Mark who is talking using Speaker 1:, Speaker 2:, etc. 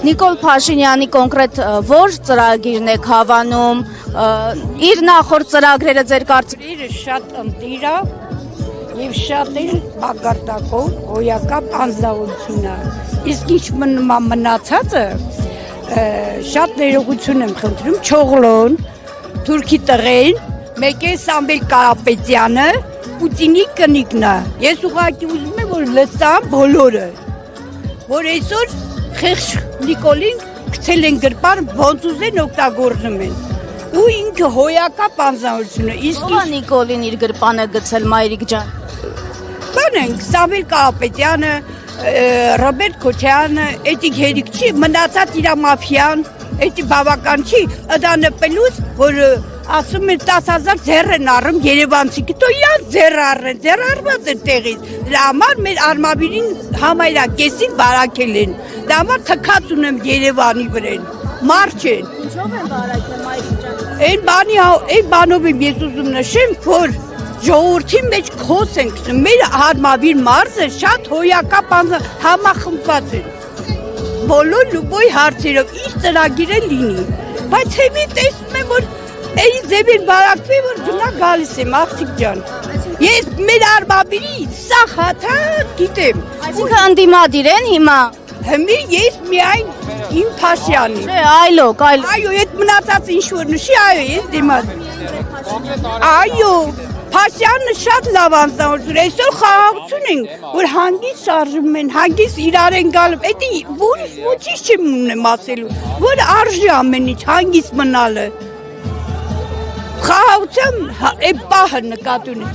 Speaker 1: Նիկոլ Փաշինյանի կոնկրետ որ ծրագիրն եք հավանում, իր նախորդ ծրագրերը ձեր կարծիքով
Speaker 2: շատ ընտիր է եւ շատ էլ մակարդակով հոյակապ անձնավորություն է։ Իսկ ինչ մնացածը շատ ներողություն եմ խնդրում Չողլոն, Թուրքի տղեն, մեկ է Սամվել Կարապետյանը, Պուտինի կնիկն է։ Ես ուղղակի ուզում եմ որ լսան բոլորը, որ այսօր խեղճ Նիկոլին գցել են գրպան, ոնց ուզեն օգտագործում են։ Ու ինքը հոյակապ անձնավորություն է։ Իսկ
Speaker 1: Նիկոլին իր գրպանը գցել Մայրիկ ջան։
Speaker 2: Բանենք Սամվել Կարապետյանը, Ռոբերտ Քոչարյանը, էդիկ հերիք չի, մնացած իր մաֆիան, էդի բավական չի, դա նպելուց, որ ասում են 10,000 ձեռ են առում Երևանցի, գիտո իրան ձեռ առեն, ձեռ առված են տեղից, դրա համար մեր արմավիրին համայրա կեսին բարակել են, դրա համար թքած ունեմ Երևանի վրեն, մարդ չեն։
Speaker 1: Ինչով են բարակել Մայրիկ ջան։
Speaker 2: Այն բանով եմ ես ուզում նշեմ, որ ժողովրդի մեջ քոս են գցում, մեր արմավիր մարզը շատ հոյակապ համախմբված են, բոլոր լուբոյ հարցերով, ինչ ծրագիր է լինի, բայց հետի տեսնում եմ, որ էի ձևին բարակվի, որ գնա գալիս եմ, աղջիկ ջան, ես մեր արմավիրի սաղ հաթա գիտեմ։
Speaker 1: Այսինքն ընդդիմադիր են հիմա։
Speaker 2: Հիմի ես միայն իմ Փաշյանի։
Speaker 1: Չէ, այլոք։
Speaker 2: Այո, այդ մնացած ինչ որ նշի, այո, ես դիմադ։ Այո, Փաշյանը շատ լավ անձնավորություն, այսօր խաղաղություն ենք, որ հանգիստ շարժում են, հանգիստ իրար են գալու, էդի ոչինչ չեմ ունեմ ասելու, որ արժի ամեն ինչ, հանգիստ մնալը։ Խաղաղության այդ պահը նկատի ունեմ։